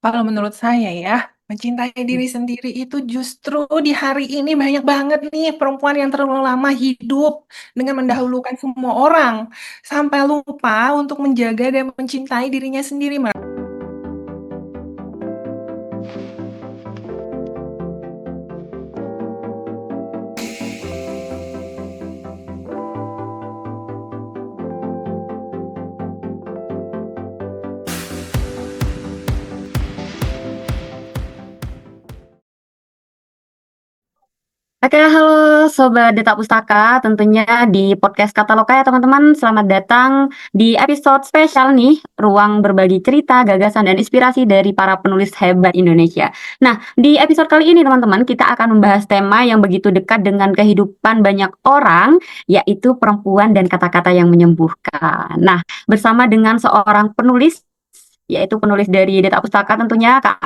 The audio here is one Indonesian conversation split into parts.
Kalau menurut saya ya, mencintai diri sendiri itu justru di hari ini banyak banget nih perempuan yang terlalu lama hidup dengan mendahulukan semua orang sampai lupa untuk menjaga dan mencintai dirinya sendiri. Oke, halo Sobat Deta Pustaka. Tentunya di podcast Kataloka ya teman-teman. Selamat datang di episode spesial nih, ruang berbagi cerita, gagasan, dan inspirasi dari para penulis hebat Indonesia. Nah, di episode kali ini teman-teman, kita akan membahas tema yang begitu dekat dengan kehidupan banyak orang, yaitu perempuan dan kata-kata yang menyembuhkan. Nah, bersama dengan seorang penulis, yaitu penulis dari Deta Pustaka tentunya, Kak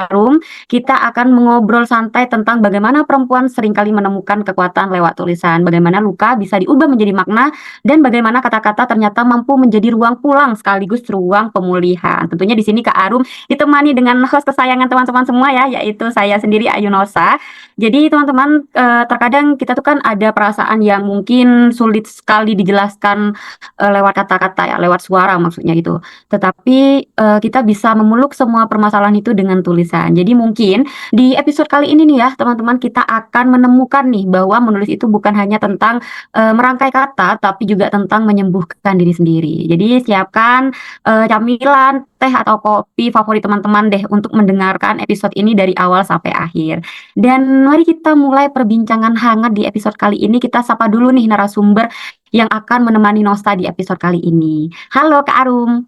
Arum, kita akan mengobrol santai tentang bagaimana perempuan seringkali menemukan kekuatan lewat tulisan, bagaimana luka bisa diubah menjadi makna, dan bagaimana kata-kata ternyata mampu menjadi ruang pulang sekaligus ruang pemulihan. Tentunya di sini Kak Arum ditemani dengan host kesayangan teman-teman semua ya, yaitu saya sendiri Ayunosa. Jadi teman-teman, terkadang kita tuh kan ada perasaan yang mungkin sulit sekali dijelaskan lewat kata-kata ya, lewat suara maksudnya gitu. Tetapi kita bisa memeluk semua permasalahan itu dengan tulisan. Jadi mungkin di episode kali ini nih ya, teman-teman, kita akan menemukan nih bahwa menulis itu bukan hanya tentang merangkai kata, tapi juga tentang menyembuhkan diri sendiri. Jadi siapkan camilan, teh atau kopi favorit teman-teman deh untuk mendengarkan episode ini dari awal sampai akhir. Dan mari kita mulai perbincangan hangat di episode kali ini. Kita sapa dulu nih narasumber yang akan menemani Nosta di episode kali ini. Halo Kak Arum.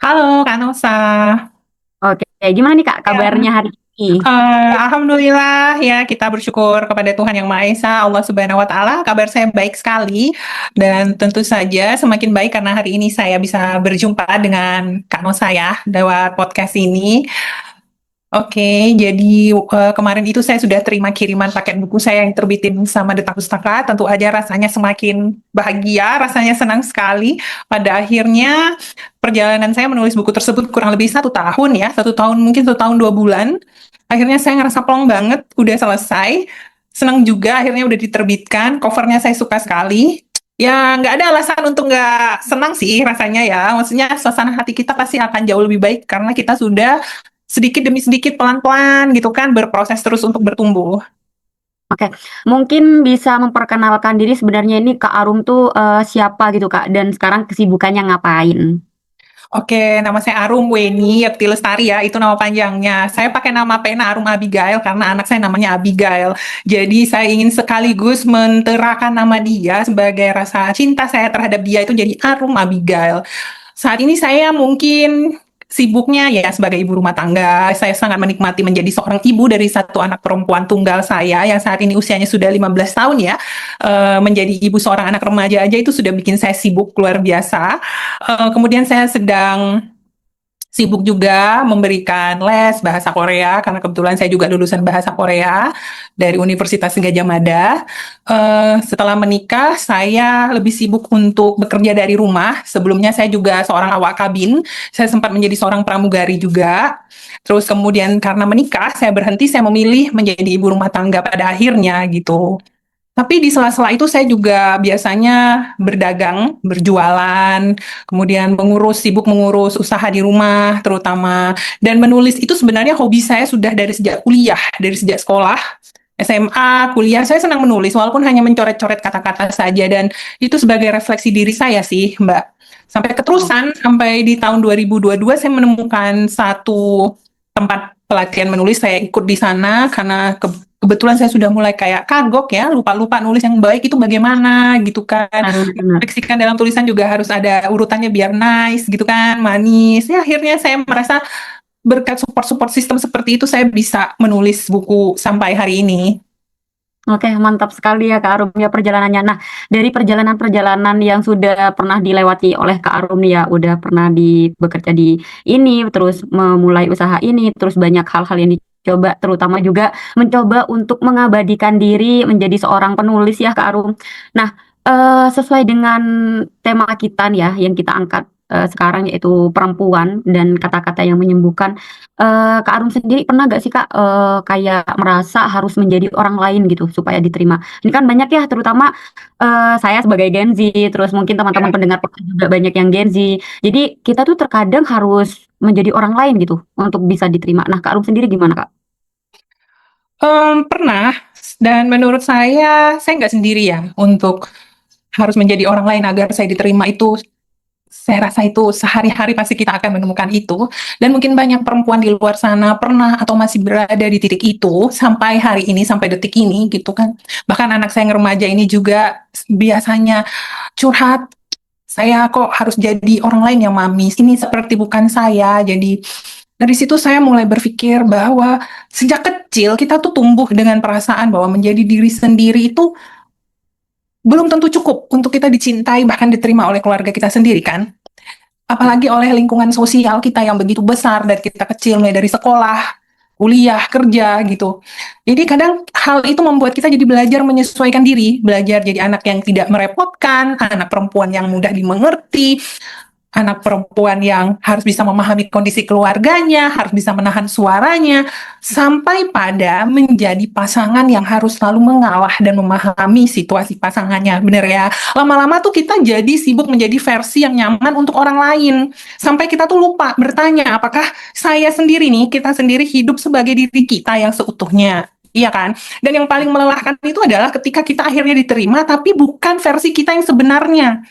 Halo Kak Nosa. Oke, gimana nih Kak Ya, kabarnya hari ini? Alhamdulillah ya kita bersyukur kepada Tuhan Yang Maha Esa, Allah Subhanahu Wa Taala. Kabar saya baik sekali dan tentu saja semakin baik karena hari ini saya bisa berjumpa dengan Kak Nosa ya lewat podcast ini. Oke, jadi kemarin itu saya sudah terima kiriman paket buku saya yang terbitin sama Duta Pustaka. Tentu aja rasanya semakin bahagia, rasanya senang sekali. Pada akhirnya perjalanan saya menulis buku tersebut kurang lebih 1 tahun ya, 1 tahun mungkin 1 tahun 2 bulan. Akhirnya saya ngerasa plong banget, udah selesai. Senang juga akhirnya udah diterbitkan. Covernya saya suka sekali. Ya, nggak ada alasan untuk nggak senang sih rasanya ya. Maksudnya suasana hati kita pasti akan jauh lebih baik karena kita sudah sedikit demi sedikit pelan-pelan gitu kan berproses terus untuk bertumbuh. Oke, mungkin bisa memperkenalkan diri sebenarnya ini Kak Arum tuh siapa gitu Kak, dan sekarang kesibukannya ngapain? Oke, nama saya Arum Weni Yakti Lestari ya, itu nama panjangnya. Saya pakai nama pena Arum Abigail karena anak saya namanya Abigail. Jadi saya ingin sekaligus menterakan nama dia sebagai rasa cinta saya terhadap dia itu jadi Arum Abigail. Saat ini saya mungkin sibuknya ya sebagai ibu rumah tangga. Saya sangat menikmati menjadi seorang ibu dari satu anak perempuan tunggal saya yang saat ini usianya sudah 15 tahun ya. Menjadi ibu seorang anak remaja aja itu sudah bikin saya sibuk luar biasa. Kemudian saya sedang sibuk juga memberikan les bahasa Korea karena kebetulan saya juga lulusan bahasa Korea dari Universitas Gadjah Mada. Setelah menikah, saya lebih sibuk untuk bekerja dari rumah. Sebelumnya saya juga seorang awak kabin. Saya sempat menjadi seorang pramugari juga. Terus kemudian karena menikah, saya berhenti, saya memilih menjadi ibu rumah tangga pada akhirnya gitu. Tapi di sela-sela itu saya juga biasanya berdagang, berjualan, kemudian sibuk mengurus usaha di rumah terutama. Dan menulis itu sebenarnya hobi saya sudah dari sejak kuliah, dari sejak sekolah, SMA, kuliah. Saya senang menulis walaupun hanya mencoret-coret kata-kata saja dan itu sebagai refleksi diri saya sih, Mbak. Sampai Oh, keterusan, sampai di tahun 2022 saya menemukan satu tempat pelatihan menulis, saya ikut di sana karena kebetulan saya sudah mulai kayak kagok ya, lupa-lupa nulis yang baik itu bagaimana gitu kan. benar-benar. Refleksikan dalam tulisan juga harus ada urutannya biar nice gitu kan, manis. Ya akhirnya saya merasa berkat support-support sistem seperti itu saya bisa menulis buku sampai hari ini. Oke, mantap sekali ya Kak Arum ya perjalanannya. Nah, dari perjalanan-perjalanan yang sudah pernah dilewati oleh Kak Arum nih ya, udah pernah bekerja di ini, terus memulai usaha ini, terus banyak hal-hal yang dicoba, terutama juga mencoba untuk mengabadikan diri menjadi seorang penulis ya Kak Arum. Nah, sesuai dengan tema kita nih ya, yang kita angkat sekarang yaitu perempuan dan kata-kata yang menyembuhkan. Kak Arum sendiri pernah gak sih Kak kayak merasa harus menjadi orang lain gitu supaya diterima? Ini kan banyak ya, terutama saya sebagai Gen Z, terus mungkin teman-teman pendengar podcast juga banyak yang Gen Z. Jadi kita tuh terkadang harus menjadi orang lain gitu untuk bisa diterima. Nah, Kak Arum sendiri gimana Kak? Pernah, dan menurut saya nggak sendiri ya untuk harus menjadi orang lain agar saya diterima itu. Saya rasa itu sehari-hari pasti kita akan menemukan itu, dan mungkin banyak perempuan di luar sana pernah atau masih berada di titik itu sampai hari ini, sampai detik ini gitu kan. Bahkan anak saya yang remaja ini juga biasanya curhat, saya kok harus jadi orang lain ya mami, ini seperti bukan saya. Jadi dari situ saya mulai berpikir bahwa sejak kecil kita tuh tumbuh dengan perasaan bahwa menjadi diri sendiri itu belum tentu cukup untuk kita dicintai bahkan diterima oleh keluarga kita sendiri kan. Apalagi oleh lingkungan sosial kita yang begitu besar dari kita kecil, mulai dari sekolah, kuliah, kerja gitu. Jadi kadang hal itu membuat kita jadi belajar menyesuaikan diri, belajar jadi anak yang tidak merepotkan, anak perempuan yang mudah dimengerti, anak perempuan yang harus bisa memahami kondisi keluarganya, harus bisa menahan suaranya, sampai pada menjadi pasangan yang harus selalu mengalah dan memahami situasi pasangannya. Bener ya? Lama-lama tuh kita jadi sibuk menjadi versi yang nyaman untuk orang lain. Sampai kita tuh lupa bertanya, apakah saya sendiri nih, kita sendiri hidup sebagai diri kita yang seutuhnya. Iya kan? Dan yang paling melelahkan itu adalah ketika kita akhirnya diterima, tapi bukan versi kita yang sebenarnya.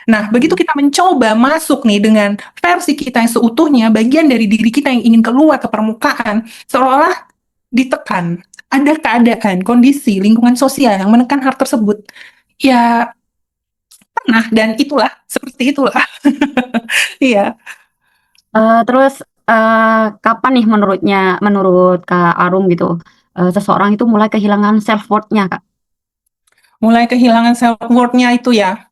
Nah, begitu kita mencoba masuk nih dengan versi kita yang seutuhnya, bagian dari diri kita yang ingin keluar ke permukaan, seolah-olah ditekan. Ada keadaan, kondisi, lingkungan sosial yang menekan hal tersebut. Ya, nah, dan itulah, seperti itulah. Iya. Terus kapan nih menurut Kak Arum gitu, seseorang itu mulai kehilangan self worth-nya Kak? Mulai kehilangan self-worth-nya itu ya.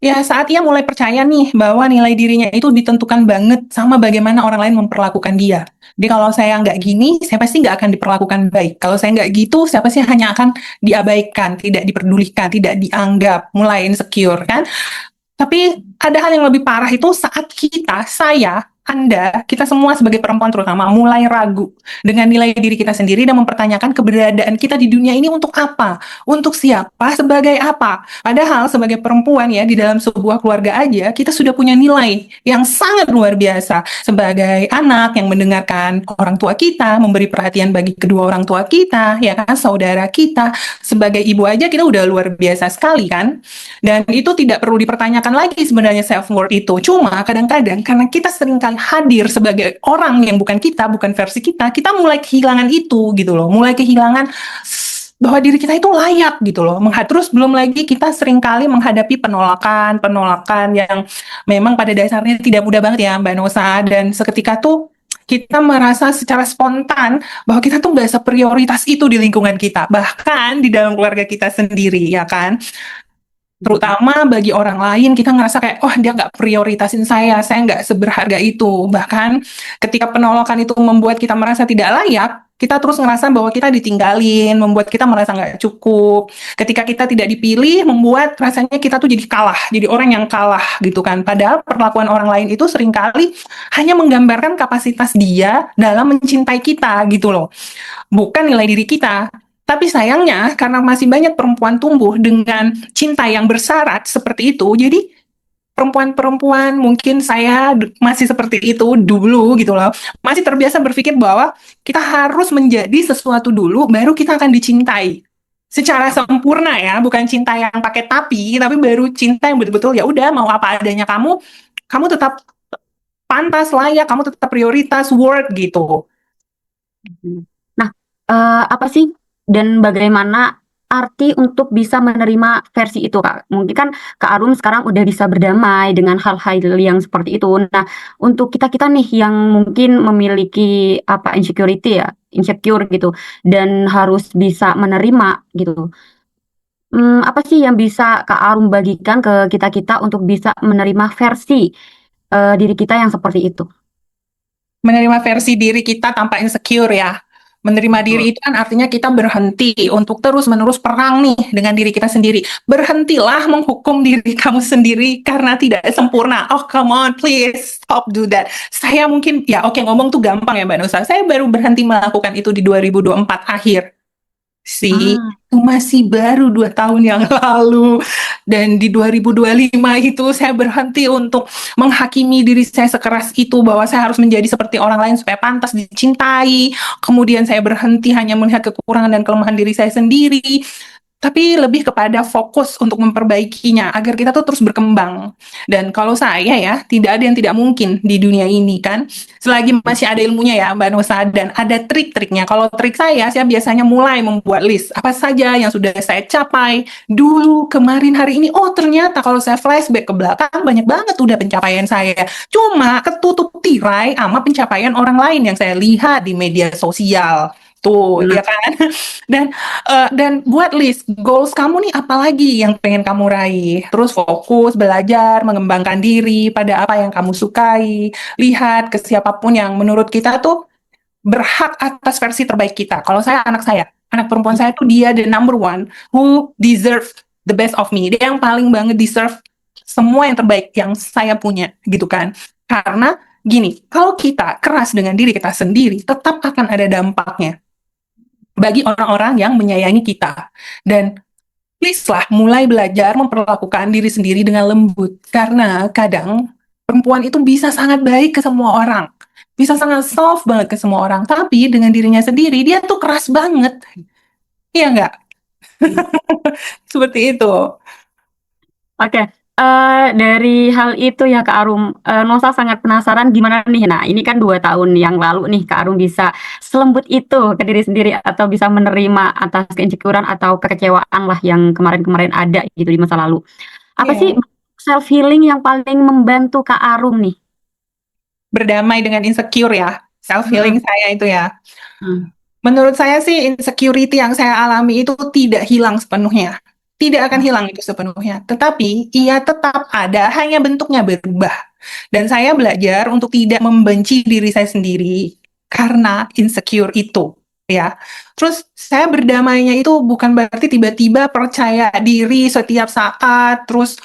Ya, saat ia mulai percaya nih bahwa nilai dirinya itu ditentukan banget sama bagaimana orang lain memperlakukan dia. Jadi kalau saya nggak gini, saya pasti nggak akan diperlakukan baik. Kalau saya nggak gitu, saya pasti hanya akan diabaikan, tidak diperdulikan, tidak dianggap, mulai insecure kan. Tapi ada hal yang lebih parah itu saat kita, saya, Anda, kita semua sebagai perempuan terutama mulai ragu dengan nilai diri kita sendiri dan mempertanyakan keberadaan kita di dunia ini untuk apa, untuk siapa, sebagai apa. Padahal sebagai perempuan ya di dalam sebuah keluarga aja kita sudah punya nilai yang sangat luar biasa sebagai anak yang mendengarkan orang tua kita, memberi perhatian bagi kedua orang tua kita, ya kan, saudara kita. Sebagai ibu aja kita udah luar biasa sekali kan. Dan itu tidak perlu dipertanyakan lagi sebenarnya self worth itu. Cuma kadang-kadang karena kita seringkali hadir sebagai orang yang bukan kita, bukan versi kita, kita mulai kehilangan itu gitu loh. Mulai kehilangan bahwa diri kita itu layak gitu loh. Terus belum lagi kita seringkali menghadapi penolakan yang memang pada dasarnya tidak mudah banget ya Mbak Nosa. Dan seketika tuh kita merasa secara spontan bahwa kita tuh nggak seprioritas itu di lingkungan kita, bahkan di dalam keluarga kita sendiri, ya kan? Terutama bagi orang lain, kita ngerasa kayak, oh dia nggak prioritasin saya nggak seberharga itu. Bahkan ketika penolakan itu membuat kita merasa tidak layak, kita terus ngerasa bahwa kita ditinggalin, membuat kita merasa nggak cukup. Ketika kita tidak dipilih, membuat rasanya kita tuh jadi kalah, jadi orang yang kalah gitu kan. Padahal perlakuan orang lain itu seringkali hanya menggambarkan kapasitas dia dalam mencintai kita gitu loh. Bukan nilai diri kita. Tapi sayangnya, karena masih banyak perempuan tumbuh dengan cinta yang bersyarat seperti itu, jadi perempuan-perempuan mungkin saya masih seperti itu dulu gitu loh. Masih terbiasa berpikir bahwa kita harus menjadi sesuatu dulu, baru kita akan dicintai. Secara sempurna ya, bukan cinta yang pakai tapi baru cinta yang betul-betul ya udah mau apa adanya kamu, kamu tetap pantas, layak, kamu tetap prioritas, worth gitu. Nah, apa sih dan bagaimana arti untuk bisa menerima versi itu, Kak? Mungkin kan Kak Arum sekarang udah bisa berdamai dengan hal-hal yang seperti itu. Nah, untuk kita-kita nih yang mungkin memiliki apa insecure gitu, dan harus bisa menerima gitu. Apa sih yang bisa Kak Arum bagikan ke kita-kita untuk bisa menerima versi diri kita yang seperti itu? Menerima versi diri kita tanpa insecure ya. Menerima Betul. diri itu kan artinya kita berhenti untuk terus-menerus perang nih dengan diri kita sendiri. Berhentilah menghukum diri kamu sendiri karena tidak sempurna. Oh, come on, please stop do that. Saya mungkin, ya oke, ngomong tuh gampang ya Mbak Nusa. Saya baru berhenti melakukan itu di 2024 akhir. Sih, Ah, itu masih baru 2 tahun yang lalu. Dan di 2025 itu saya berhenti untuk menghakimi diri saya sekeras itu bahwa saya harus menjadi seperti orang lain supaya pantas dicintai. Kemudian saya berhenti hanya melihat kekurangan dan kelemahan diri saya sendiri, tapi lebih kepada fokus untuk memperbaikinya agar kita tuh terus berkembang. Dan kalau saya ya, tidak ada yang tidak mungkin di dunia ini kan. Selagi masih ada ilmunya ya Mbak Nusa, dan ada trik-triknya. Kalau trik saya biasanya mulai membuat list apa saja yang sudah saya capai dulu, kemarin, hari ini. Oh ternyata kalau saya flashback ke belakang, banyak banget udah pencapaian saya. Cuma ketutup tirai sama pencapaian orang lain yang saya lihat di media sosial. Tuh, benar. ya kan? Dan buat list goals kamu nih apa lagi yang pengen kamu raih. Terus fokus belajar, mengembangkan diri pada apa yang kamu sukai. Lihat ke siapapun yang menurut kita tuh berhak atas versi terbaik kita. Kalau saya, anak perempuan saya tuh dia the number one who deserve the best of me. Dia yang paling banget deserve semua yang terbaik yang saya punya, gitu kan. Karena gini, kalau kita keras dengan diri kita sendiri, tetap akan ada dampaknya bagi orang-orang yang menyayangi kita. Dan please lah, mulai belajar memperlakukan diri sendiri dengan lembut. Karena kadang perempuan itu bisa sangat baik ke semua orang. Bisa sangat soft banget ke semua orang. Tapi dengan dirinya sendiri, dia tuh keras banget. Iya nggak? Seperti itu. Oke, dari hal itu ya Kak Arum, Nosa sangat penasaran gimana nih, nah ini kan 2 tahun yang lalu nih Kak Arum bisa selembut itu ke diri sendiri atau bisa menerima atas keinsecurean atau kekecewaan lah yang kemarin-kemarin ada gitu di masa lalu. Apa sih Iya. self healing yang paling membantu Kak Arum nih? Berdamai dengan insecure ya. Mhm, Self-healing saya itu ya. mmm, Menurut saya sih insecurity yang saya alami itu tidak hilang sepenuhnya. Tidak akan hilang itu sepenuhnya. Tetapi ia tetap ada, hanya bentuknya berubah. Dan saya belajar untuk tidak membenci diri saya sendiri karena insecure itu. Ya, terus saya berdamainya itu bukan berarti tiba-tiba percaya diri setiap saat, terus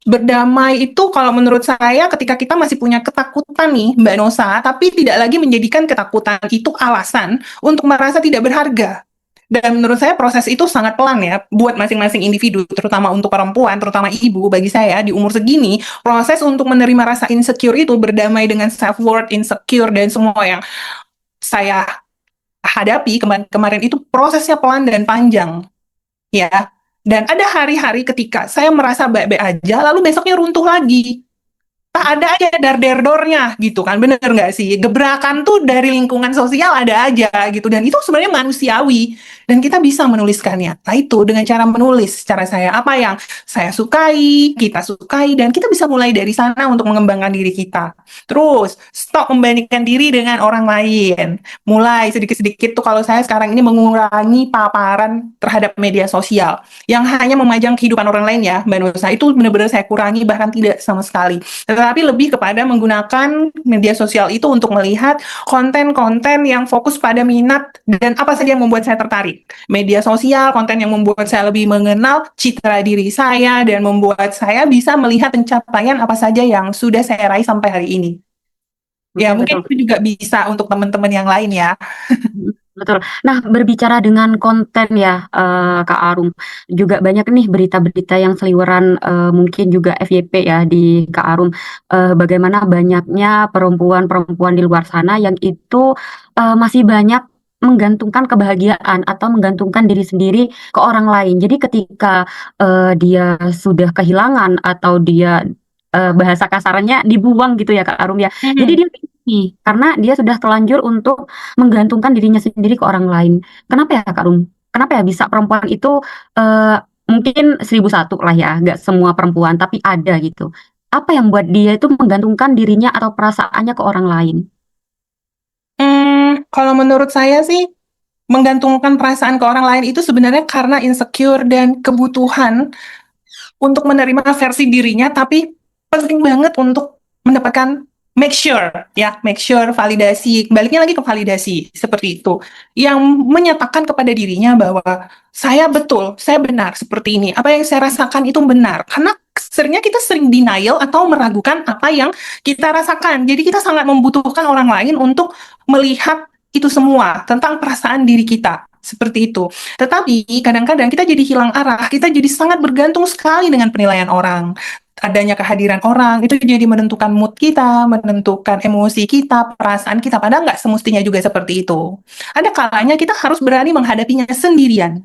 berdamai itu kalau menurut saya ketika kita masih punya ketakutan nih Mbak Nosa, tapi tidak lagi menjadikan ketakutan itu alasan untuk merasa tidak berharga. Dan menurut saya proses itu sangat pelan ya buat masing-masing individu, terutama untuk perempuan, terutama ibu. Bagi saya di umur segini, proses untuk menerima rasa insecure itu, berdamai dengan self-worth, insecure, dan semua yang saya hadapi kemarin itu prosesnya pelan dan panjang ya. Dan ada hari-hari ketika saya merasa baik-baik aja, lalu besoknya runtuh lagi. Tak ada aja dar-der-dornya gitu kan, bener nggak sih? Gebrakan tuh dari lingkungan sosial ada aja gitu, dan itu sebenarnya manusiawi, dan kita bisa menuliskannya. Nah itu dengan cara menulis, cara saya apa yang saya sukai, kita sukai, dan kita bisa mulai dari sana untuk mengembangkan diri kita. Terus stop membandingkan diri dengan orang lain. Mulai sedikit-sedikit tuh kalau saya sekarang ini mengurangi paparan terhadap media sosial yang hanya memajang kehidupan orang lain ya, Mbak Nusa, itu benar-benar saya kurangi bahkan tidak sama sekali, tetapi lebih kepada menggunakan media sosial itu untuk melihat konten-konten yang fokus pada minat dan apa saja yang membuat saya tertarik. Media sosial, konten yang membuat saya lebih mengenal citra diri saya dan membuat saya bisa melihat pencapaian apa saja yang sudah saya raih sampai hari ini. Ya, mungkin betul. itu juga bisa untuk teman-teman yang lain ya. Mhm, betul. Nah, berbicara dengan konten ya, Kak Arum, juga banyak nih berita-berita yang seliweran, mungkin juga FYP ya di Kak Arum, bagaimana banyaknya perempuan-perempuan di luar sana yang itu, masih banyak menggantungkan kebahagiaan atau menggantungkan diri sendiri ke orang lain. Jadi ketika, dia sudah kehilangan atau dia, bahasa kasarnya dibuang gitu ya Kak Arum ya. Jadi Mhm. dia bingung nih, karena dia sudah terlanjur untuk menggantungkan dirinya sendiri ke orang lain. Kenapa ya Kak Rum? Kenapa ya bisa perempuan itu, eee, mungkin 1001 lah ya, nggak semua perempuan, tapi ada gitu. Apa yang buat dia itu menggantungkan dirinya atau perasaannya ke orang lain? Kalau menurut saya sih, menggantungkan perasaan ke orang lain itu sebenarnya karena insecure dan kebutuhan untuk menerima versi dirinya, tapi penting banget untuk mendapatkan make sure validasi, baliknya lagi ke validasi seperti itu, yang menyatakan kepada dirinya bahwa saya betul, saya benar seperti ini, apa yang saya rasakan itu benar, karena seringnya kita sering denial atau meragukan apa yang kita rasakan, jadi kita sangat membutuhkan orang lain untuk melihat itu semua tentang perasaan diri kita. Seperti itu. Tetapi kadang-kadang kita jadi hilang arah, kita jadi sangat bergantung sekali dengan penilaian orang. Adanya kehadiran orang itu jadi menentukan mood kita, menentukan emosi kita, perasaan kita. Padahal nggak semestinya juga seperti itu. Ada kalanya kita harus berani menghadapinya sendirian,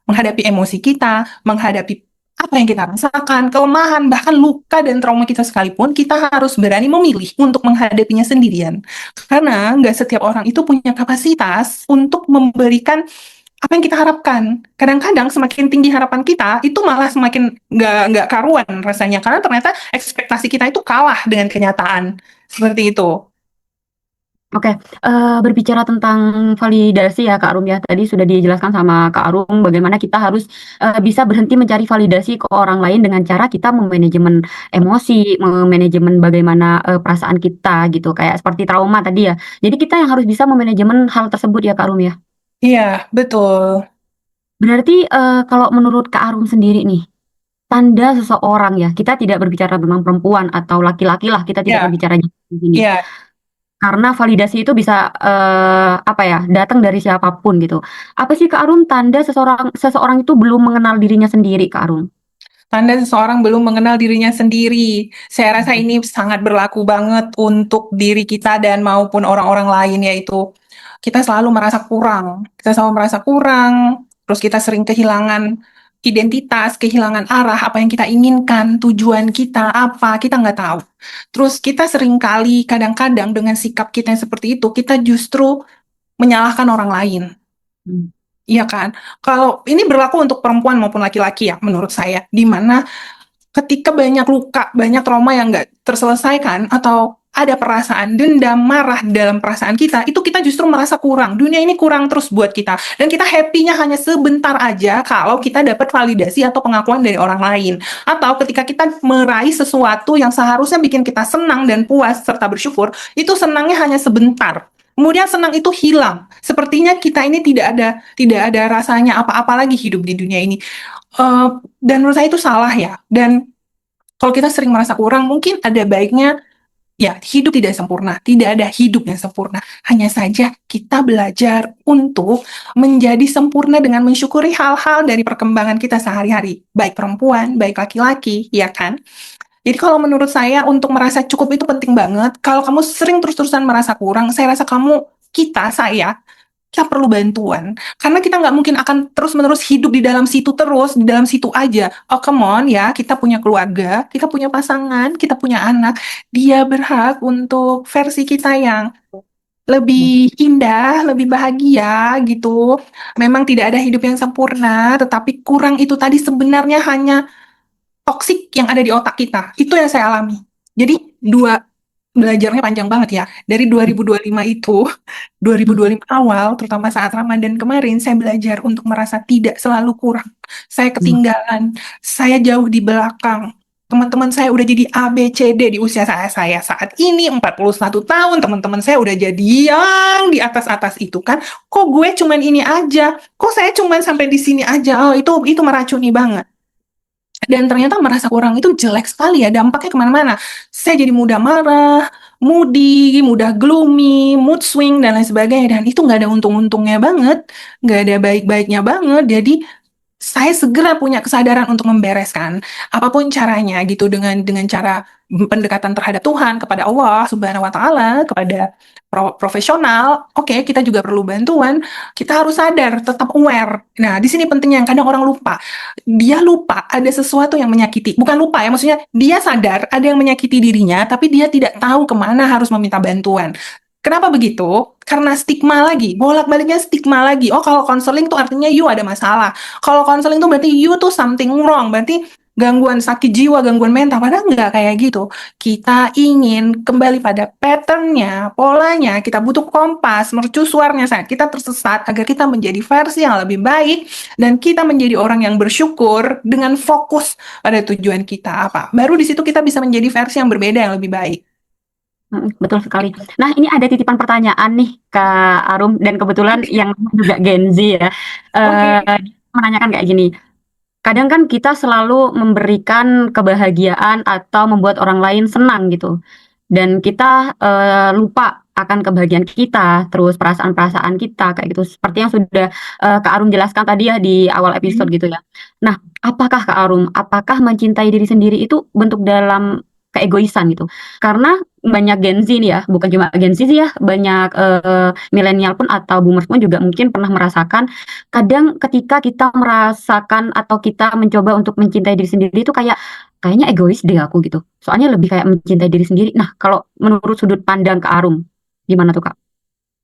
menghadapi emosi kita, menghadapi apa yang kita rasakan, kelemahan, bahkan luka dan trauma kita sekalipun, kita harus berani memilih untuk menghadapinya sendirian. Karena nggak setiap orang itu punya kapasitas untuk memberikan apa yang kita harapkan. Kadang-kadang semakin tinggi harapan kita, itu malah semakin nggak karuan rasanya. Karena ternyata ekspektasi kita itu kalah dengan kenyataan. Seperti itu. Oke, berbicara tentang validasi ya Kak Arum ya, tadi sudah dijelaskan sama Kak Arum bagaimana kita harus bisa berhenti mencari validasi ke orang lain dengan cara kita memanajemen emosi, memanajemen bagaimana perasaan kita gitu, kayak seperti trauma tadi ya. Jadi kita yang harus bisa memanajemen hal tersebut ya Kak Arum ya. Iya, betul. Berarti kalau menurut Kak Arum sendiri nih, tanda seseorang ya, kita tidak berbicara tentang perempuan atau laki-laki lah, kita tidak Iya, berbicara di sini. iya. Karena validasi itu bisa apa ya, datang dari siapapun gitu. Apa sih Kak Arum tanda seseorang itu belum mengenal dirinya sendiri, Kak Arum? Tanda seseorang belum mengenal dirinya sendiri. Saya rasa ini sangat berlaku banget untuk diri kita dan maupun orang-orang lain, yaitu kita selalu merasa kurang. Kita selalu merasa kurang, terus kita sering kehilangan identitas, kehilangan arah, apa yang kita inginkan, tujuan kita apa, kita nggak tahu. Terus kita sering kali, kadang-kadang dengan sikap kita yang seperti itu, kita justru menyalahkan orang lain. Hmm. Iya kan? Kalau ini berlaku untuk perempuan maupun laki-laki ya, menurut saya. Di mana ketika banyak luka, banyak trauma yang nggak terselesaikan, atau ada perasaan dendam, marah dalam perasaan kita, itu kita justru merasa kurang. Dunia ini kurang terus buat kita. Dan kita happy-nya hanya sebentar aja kalau kita dapat validasi atau pengakuan dari orang lain. Atau ketika kita meraih sesuatu yang seharusnya bikin kita senang dan puas serta bersyukur, itu senangnya hanya sebentar. Kemudian senang itu hilang. Sepertinya kita ini tidak ada rasanya apa-apa lagi hidup di dunia ini. Dan menurut saya itu salah ya. Dan kalau kita sering merasa kurang, mungkin ada baiknya, ya hidup tidak sempurna, tidak ada hidup yang sempurna. Hanya saja kita belajar untuk menjadi sempurna dengan mensyukuri hal-hal dari perkembangan kita sehari-hari. Baik perempuan, baik laki-laki, ya kan? Jadi kalau menurut saya untuk merasa cukup itu penting banget. Kalau kamu sering terus-terusan merasa kurang, saya rasa kita perlu bantuan. Karena kita nggak mungkin akan terus-menerus hidup di dalam situ terus, di dalam situ aja. Oh, come on ya, kita punya keluarga, kita punya pasangan, kita punya anak. Dia berhak untuk versi kita yang lebih indah, lebih bahagia gitu. Memang tidak ada hidup yang sempurna, tetapi kurang itu tadi sebenarnya hanya toksik yang ada di otak kita. Itu yang saya alami. Jadi belajarnya panjang banget ya. Dari 2025 itu, 2025 awal, terutama saat Ramadan kemarin, saya belajar untuk merasa tidak selalu kurang. Saya ketinggalan, saya jauh di belakang. Teman-teman saya udah jadi A, B, C, D di usia saya saat ini 41 tahun. Teman-teman saya udah jadi yang di atas-atas itu kan. Kok gue cuman ini aja? Kok saya cuman sampai di sini aja? Oh, itu meracuni banget. Dan ternyata merasa kurang itu jelek sekali ya, dampaknya kemana-mana. Saya jadi mudah marah, moody, mudah gloomy, mood swing, dan lain sebagainya. Dan itu nggak ada untung-untungnya banget, nggak ada baik-baiknya banget. Jadi saya segera punya kesadaran untuk membereskan apapun caranya gitu, dengan cara pendekatan terhadap Tuhan, kepada Allah Subhanahu wa taala, kepada profesional. Oke, kita juga perlu bantuan. Kita harus sadar, tetap aware. Nah, di sini pentingnya yang kadang orang lupa. Dia lupa ada sesuatu yang menyakiti. Bukan lupa ya, maksudnya dia sadar ada yang menyakiti dirinya, tapi dia tidak tahu kemana harus meminta bantuan. Kenapa begitu? Karena stigma lagi, bolak-baliknya stigma lagi. Oh, kalau konseling tuh artinya you ada masalah. Kalau konseling tuh berarti you tuh something wrong, berarti gangguan sakit jiwa, gangguan mental. Padahal nggak kayak gitu. Kita ingin kembali pada patternnya, polanya. Kita butuh kompas, mercusuarnya saat kita tersesat agar kita menjadi versi yang lebih baik dan kita menjadi orang yang bersyukur dengan fokus pada tujuan kita apa. Baru di situ kita bisa menjadi versi yang berbeda yang lebih baik. Betul sekali. Nah, ini ada titipan pertanyaan nih Kak Arum, dan kebetulan yang juga Gen Z ya. Oke. Menanyakan kayak gini. Kadang kan kita selalu memberikan kebahagiaan atau membuat orang lain senang gitu. Dan kita lupa akan kebahagiaan kita, terus perasaan-perasaan kita kayak gitu. Seperti yang sudah Kak Arum jelaskan tadi ya di awal episode gitu ya. Nah, apakah Kak Arum, apakah mencintai diri sendiri itu bentuk dalam keegoisan gitu? Karena banyak Gen Z nih ya, bukan cuma Gen Z sih ya, banyak milenial pun atau boomers pun juga mungkin pernah merasakan kadang ketika kita merasakan atau kita mencoba untuk mencintai diri sendiri itu kayaknya egois deh aku gitu. Soalnya lebih kayak mencintai diri sendiri. Nah, kalau menurut sudut pandang Kak Arum, gimana tuh Kak?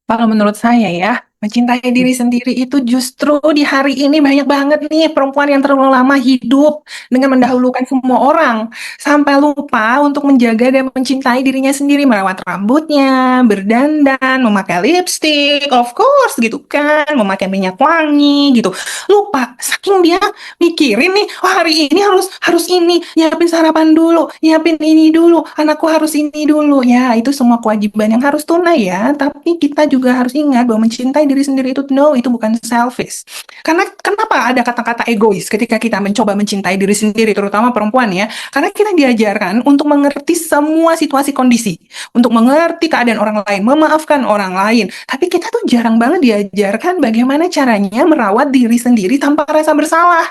Kalau menurut saya ya, mencintai Hmm. diri sendiri itu justru di hari ini banyak banget nih perempuan yang terlalu lama hidup dengan mendahulukan semua orang. Sampai lupa untuk menjaga dan mencintai dirinya sendiri, merawat rambutnya, berdandan, memakai lipstick, of course gitu kan, memakai minyak wangi gitu. Lupa, saking dia mikirin nih, oh hari ini harus harus ini, nyiapin sarapan dulu, nyiapin ini dulu, anakku harus ini dulu. Ya, itu semua kewajiban yang harus tunai ya. Tapi kita juga harus ingat bahwa mencintai diri sendiri itu no, itu bukan selfish. Karena kenapa ada kata-kata egois ketika kita mencoba mencintai diri sendiri, terutama perempuan ya? Karena kita diajarkan untuk mengerti semua situasi kondisi, untuk mengerti keadaan orang lain, memaafkan orang lain. Tapi kita tuh jarang banget diajarkan bagaimana caranya merawat diri sendiri tanpa rasa bersalah.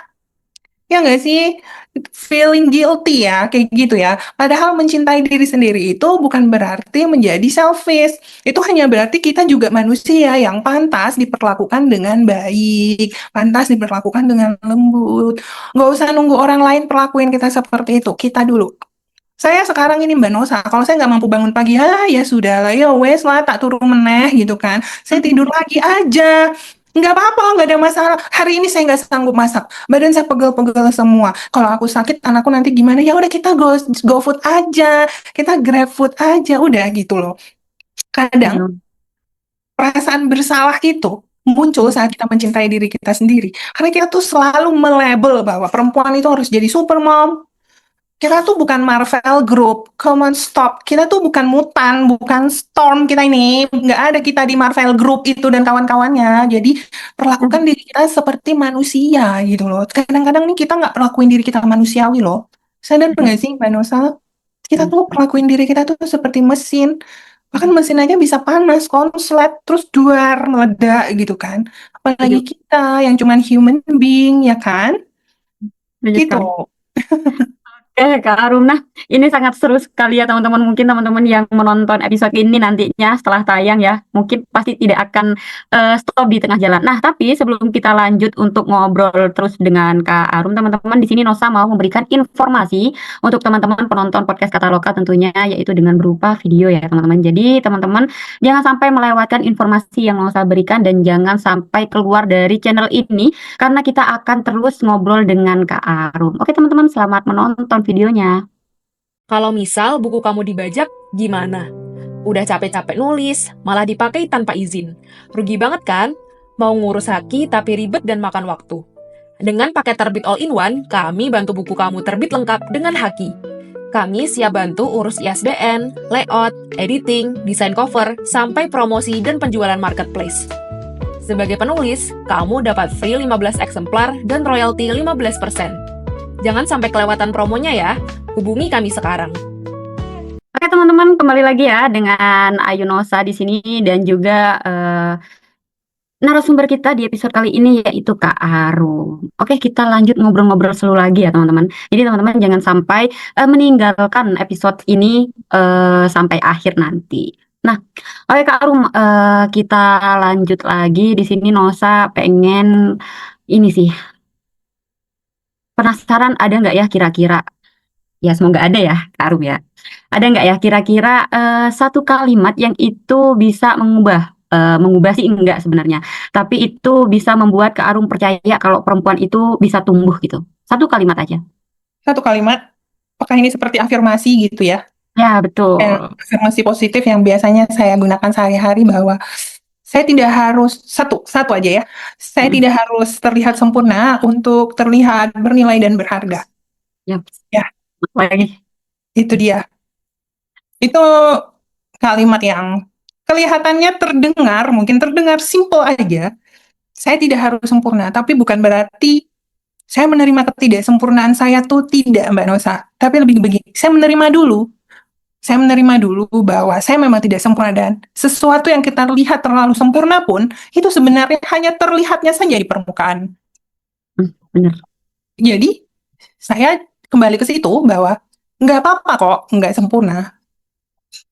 Ya nggak sih? Feeling guilty ya, kayak gitu ya. Padahal mencintai diri sendiri itu bukan berarti menjadi selfish. Itu hanya berarti kita juga manusia yang pantas diperlakukan dengan baik, pantas diperlakukan dengan lembut. Nggak usah nunggu orang lain perlakuin kita seperti itu. Kita dulu. Saya sekarang ini Mbak Nosa, kalau saya nggak mampu bangun pagi, ya sudah lah, ya wes lah, tak turun meneh gitu kan. Saya tidur lagi aja. Nggak apa-apa, nggak ada masalah. Hari ini saya nggak sanggup masak. Badan saya pegel-pegel semua. Kalau aku sakit, anakku nanti gimana? Ya udah kita go food aja. Kita grab food aja. Udah gitu loh. Kadang Betul. perasaan bersalah itu muncul saat kita mencintai diri kita sendiri. Karena kita tuh selalu melabel bahwa perempuan itu harus jadi super mom, kita tuh bukan Marvel Group, come on stop. Kita tuh bukan mutan, bukan Storm kita ini. Nggak ada kita di Marvel Group itu dan kawan-kawannya. Jadi perlakukan diri kita seperti manusia gitu loh. Kadang-kadang nih kita nggak perlakuin diri kita manusiawi loh. Sadar nggak sih Mbak Nusa? Kita tuh perlakuin diri kita tuh seperti mesin. Bahkan mesin aja bisa panas, konslet, terus duar, meledak gitu kan. Apalagi Setuju, kita yang cuman human being, ya kan? setuju Gitu. sekali. Kak Arum, nah ini sangat seru sekali ya teman-teman. Mungkin teman-teman yang menonton episode ini nantinya setelah tayang ya, mungkin pasti tidak akan stop di tengah jalan. Nah, tapi sebelum kita lanjut untuk ngobrol terus dengan Kak Arum, teman-teman di sini Nosa mau memberikan informasi untuk teman-teman penonton podcast Kataloka tentunya, yaitu dengan berupa video ya teman-teman. Jadi teman-teman jangan sampai melewatkan informasi yang Nosa berikan dan jangan sampai keluar dari channel ini karena kita akan terus ngobrol dengan Kak Arum. Oke teman-teman, selamat menonton videonya. Kalau misal buku kamu dibajak, gimana? Udah capek-capek nulis, malah dipakai tanpa izin. Rugi banget kan? Mau ngurus haki tapi ribet dan makan waktu. Dengan paket terbit all-in-one, kami bantu buku kamu terbit lengkap dengan haki. Kami siap bantu urus ISBN, layout, editing, desain cover, sampai promosi dan penjualan marketplace. Sebagai penulis, kamu dapat free 15 eksemplar dan royalti 15%. Jangan sampai kelewatan promonya ya. Hubungi kami sekarang. Oke teman-teman, kembali lagi ya dengan Ayu Nosa di sini dan juga narasumber kita di episode kali ini yaitu Kak Arum. Oke, kita lanjut ngobrol-ngobrol seru lagi ya teman-teman. Jadi teman-teman jangan sampai meninggalkan episode ini sampai akhir nanti. Nah, oke Kak Arum, kita lanjut lagi di sini. Nosa pengen ini sih, penasaran ada nggak ya kira-kira? Ya semoga ada ya Kak Arum ya. Ada nggak ya kira-kira satu kalimat yang itu bisa mengubah sih enggak sebenarnya, tapi itu bisa membuat Kak Arum percaya kalau perempuan itu bisa tumbuh gitu. Satu kalimat aja. Satu kalimat, apakah ini seperti afirmasi gitu ya? Ya betul. Afirmasi positif yang biasanya saya gunakan sehari-hari bahwa saya tidak harus, satu aja ya, saya Mm, tidak harus terlihat sempurna untuk terlihat bernilai dan berharga. Ya, Ya, lagi. itu dia. Itu kalimat yang kelihatannya mungkin terdengar simple aja. Saya tidak harus sempurna, tapi bukan berarti saya menerima ketidaksempurnaan saya tuh tidak, Mbak Nosa. Tapi lebih begini, saya menerima dulu. Saya menerima dulu bahwa saya memang tidak sempurna dan sesuatu yang kita lihat terlalu sempurna pun itu sebenarnya hanya terlihatnya saja di permukaan. Bener. Jadi saya kembali ke situ bahwa nggak apa-apa kok nggak sempurna.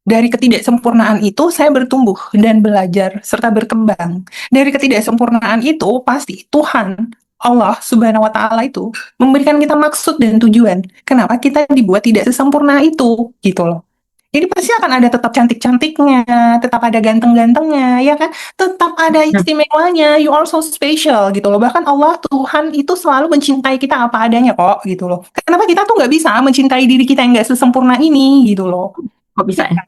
Dari ketidaksempurnaan itu saya bertumbuh dan belajar serta berkembang. Dari ketidaksempurnaan itu pasti Tuhan Allah Subhanahu wa taala itu memberikan kita maksud dan tujuan. Kenapa kita dibuat tidak sesempurna itu gitu loh. Jadi pasti akan ada tetap cantik-cantiknya, tetap ada ganteng-gantengnya, ya kan? Tetap ada istimewanya, you are so special gitu loh. Bahkan Allah Tuhan itu selalu mencintai kita apa adanya kok gitu loh. Kenapa kita tuh nggak bisa mencintai diri kita yang nggak sesempurna ini gitu loh. Kok bisa ya?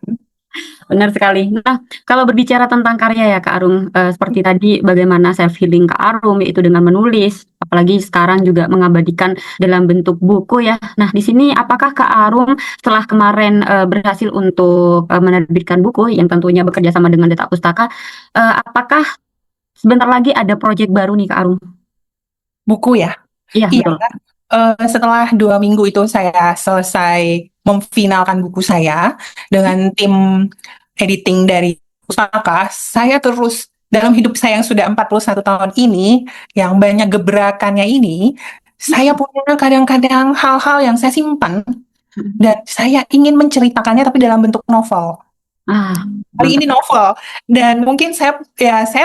Benar sekali. Nah, kalau berbicara tentang karya ya Kak Arum, seperti tadi bagaimana self healing Kak Arum yaitu dengan menulis, apalagi sekarang juga mengabadikan dalam bentuk buku ya. Nah, di sini apakah Kak Arum setelah kemarin berhasil untuk menerbitkan buku yang tentunya bekerja sama dengan Detak Pustaka, apakah sebentar lagi ada proyek baru nih Kak Arum? Buku ya? Iya, Iya. betul. Setelah 2 minggu itu saya selesai memfinalkan buku saya dengan tim editing dari Pustaka, saya terus dalam hidup saya yang sudah 41 tahun ini, yang banyak gebrakannya ini, saya punya kadang-kadang hal-hal yang saya simpan dan saya ingin menceritakannya tapi dalam bentuk novel. Ah, Kali ini novel. Dan mungkin saya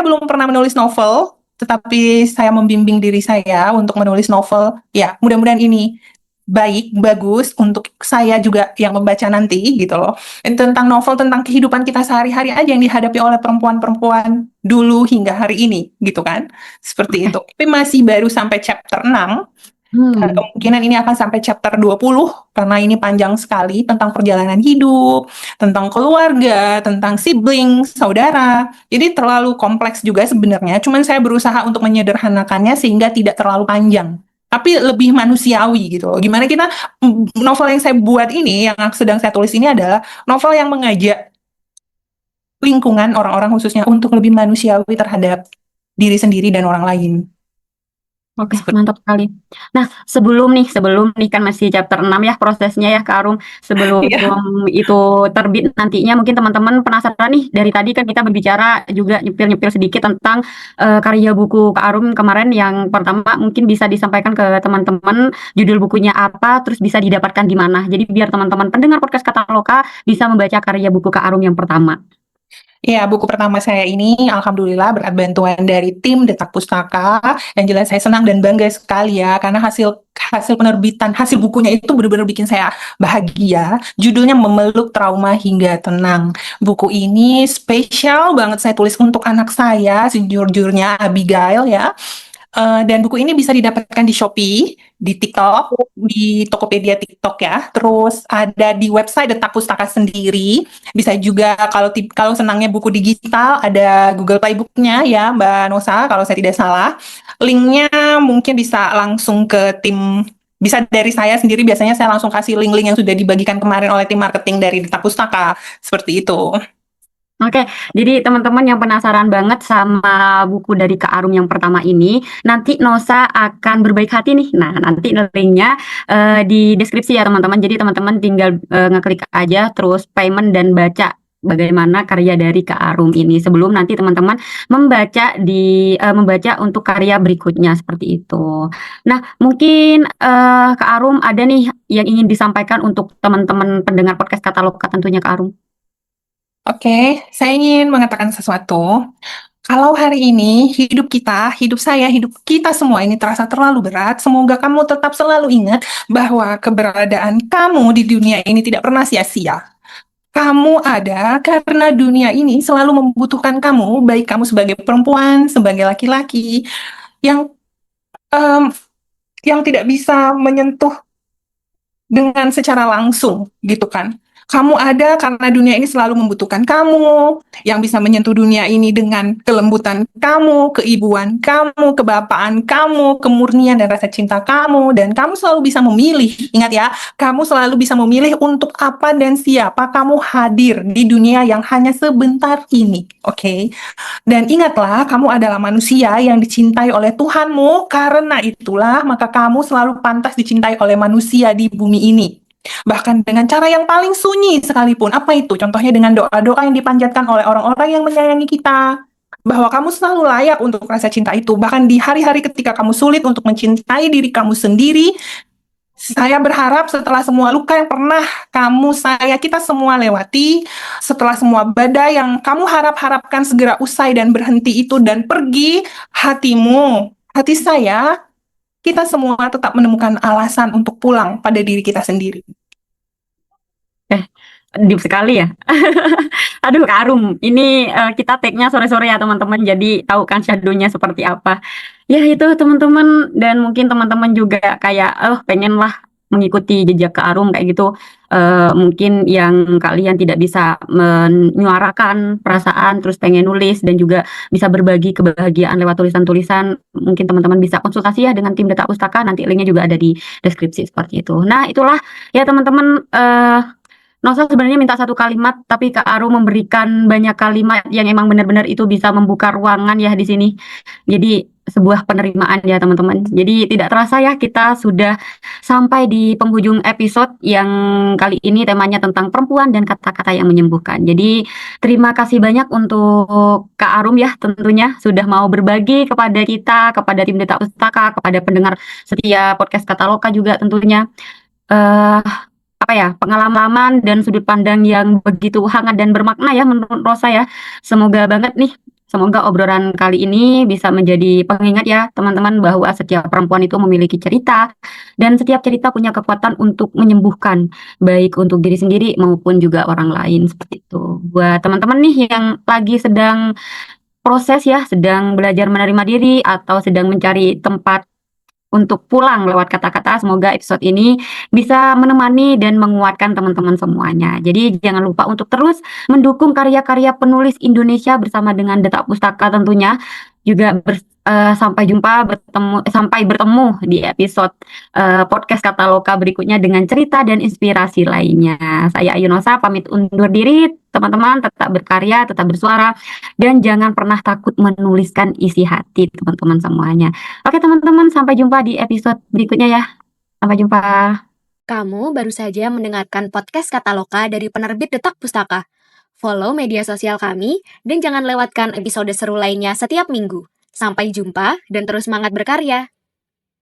belum pernah menulis novel, tetapi saya membimbing diri saya untuk menulis novel. Ya, mudah-mudahan ini bagus untuk saya juga yang membaca nanti gitu loh. Dan tentang novel tentang kehidupan kita sehari-hari aja yang dihadapi oleh perempuan-perempuan dulu hingga hari ini gitu kan. Seperti itu. Tapi masih baru sampai chapter 6. Kemungkinan ini akan sampai chapter 20 karena ini panjang sekali tentang perjalanan hidup, tentang keluarga, tentang sibling, saudara. Jadi terlalu kompleks juga sebenarnya. Cuman saya berusaha untuk menyederhanakannya sehingga tidak terlalu panjang. Tapi lebih manusiawi gitu loh. Gimana kita, novel yang saya buat ini, yang sedang saya tulis ini adalah novel yang mengajak lingkungan orang-orang khususnya untuk lebih manusiawi terhadap diri sendiri dan orang lain. Oke, mantap sekali. Nah, sebelum nih kan masih chapter 6 ya prosesnya ya Kak Arum. Sebelum Iya. itu terbit nantinya mungkin teman-teman penasaran nih, dari tadi kan kita berbicara juga nyepil-nyepil sedikit tentang karya buku Kak Arum kemarin. Yang pertama mungkin bisa disampaikan ke teman-teman judul bukunya apa, terus bisa didapatkan di mana. Jadi biar teman-teman pendengar podcast Kataloka bisa membaca karya buku Kak Arum yang pertama. Ya, buku pertama saya ini alhamdulillah berkat bantuan dari tim Detak Pustaka. Yang jelas saya senang dan bangga sekali ya karena hasil hasil penerbitan, hasil bukunya itu benar-benar bikin saya bahagia. Judulnya Memeluk Trauma Hingga Tenang. Buku ini spesial banget saya tulis untuk anak saya, sejujurnya Abigail ya. Dan buku ini bisa didapatkan di Shopee, di TikTok, di Tokopedia TikTok ya. Terus ada di website Detak Pustaka sendiri. Bisa juga kalau senangnya buku digital ada Google Playbook-nya ya Mbak Nosa kalau saya tidak salah. Linknya mungkin bisa langsung ke tim, bisa dari saya sendiri, biasanya saya langsung kasih link-link yang sudah dibagikan kemarin oleh tim marketing dari Detak Pustaka. Seperti itu. Oke, jadi teman-teman yang penasaran banget sama buku dari Kak Arum yang pertama ini, nanti Nosa akan berbaik hati nih. Nah, nanti linknya di deskripsi ya teman-teman. Jadi teman-teman tinggal ngeklik aja, terus payment dan baca bagaimana karya dari Kak Arum ini. Sebelum nanti teman-teman membaca untuk karya berikutnya seperti itu. Nah, mungkin Kak Arum ada nih yang ingin disampaikan untuk teman-teman pendengar podcast Kataloka tentunya Kak Arum. Oke, saya ingin mengatakan sesuatu. Kalau hari ini hidup kita, hidup saya, hidup kita semua ini terasa terlalu berat, semoga kamu tetap selalu ingat bahwa keberadaan kamu di dunia ini tidak pernah sia-sia. Kamu ada karena dunia ini selalu membutuhkan kamu, baik kamu sebagai perempuan, sebagai laki-laki, yang em, yang tidak bisa menyentuh dengan secara langsung, gitu kan. Kamu ada karena dunia ini selalu membutuhkan kamu, yang bisa menyentuh dunia ini dengan kelembutan kamu, keibuan kamu, kebapaan kamu, kemurnian dan rasa cinta kamu, dan kamu selalu bisa memilih. Ingat ya, kamu selalu bisa memilih untuk apa dan siapa kamu hadir di dunia yang hanya sebentar ini, oke? Dan ingatlah, kamu adalah manusia yang dicintai oleh Tuhanmu, karena itulah maka kamu selalu pantas dicintai oleh manusia di bumi ini. Bahkan dengan cara yang paling sunyi sekalipun. Apa itu? Contohnya dengan doa-doa yang dipanjatkan oleh orang-orang yang menyayangi kita. Bahwa kamu selalu layak untuk rasa cinta itu. Bahkan di hari-hari ketika kamu sulit untuk mencintai diri kamu sendiri, saya berharap setelah semua luka yang pernah kita semua lewati, setelah semua badai yang kamu harap-harapkan segera usai dan berhenti itu dan pergi, hati saya, kita semua tetap menemukan alasan untuk pulang pada diri kita sendiri. Deep sekali ya. Aduh, Kak Arum, ini kita take-nya sore-sore ya teman-teman, jadi tahu kan shadow-nya seperti apa. Ya itu teman-teman, dan mungkin teman-teman juga kayak pengen lah mengikuti jejak Kak Arum kayak gitu. Mungkin yang kalian tidak bisa menyuarakan perasaan, terus pengen nulis dan juga bisa berbagi kebahagiaan lewat tulisan-tulisan, mungkin teman-teman bisa konsultasi ya dengan tim Detak Pustaka, nanti linknya juga ada di deskripsi seperti itu. Nah itulah ya teman-teman, Nosa sebenarnya minta satu kalimat, tapi Kak Arum memberikan banyak kalimat yang emang benar-benar itu bisa membuka ruangan ya di sini. Jadi sebuah penerimaan ya teman-teman. Jadi tidak terasa ya kita sudah sampai di penghujung episode yang kali ini temanya tentang perempuan dan kata-kata yang menyembuhkan. Jadi terima kasih banyak untuk Kak Arum ya tentunya sudah mau berbagi kepada kita, kepada tim Detak Pustaka, kepada pendengar setia podcast Kataloka juga tentunya. Pengalaman dan sudut pandang yang begitu hangat dan bermakna ya menurut Rosa ya. Semoga banget nih, semoga obrolan kali ini bisa menjadi pengingat ya teman-teman bahwa setiap perempuan itu memiliki cerita dan setiap cerita punya kekuatan untuk menyembuhkan baik untuk diri sendiri maupun juga orang lain seperti itu. Buat teman-teman nih yang lagi sedang proses ya, sedang belajar menerima diri atau sedang mencari tempat untuk pulang lewat kata-kata, semoga episode ini bisa menemani dan menguatkan teman-teman semuanya. Jadi jangan lupa untuk terus mendukung karya-karya penulis Indonesia bersama dengan Detak Pustaka tentunya. Juga sampai bertemu di episode podcast Kataloka berikutnya dengan cerita dan inspirasi lainnya. Saya Ayu Nosa pamit undur diri, teman-teman tetap berkarya, tetap bersuara, dan jangan pernah takut menuliskan isi hati teman-teman semuanya. Oke teman-teman, sampai jumpa di episode berikutnya ya. Sampai jumpa. Kamu baru saja mendengarkan podcast Kataloka dari penerbit Detak Pustaka. Follow media sosial kami dan jangan lewatkan episode seru lainnya setiap minggu. Sampai jumpa dan terus semangat berkarya.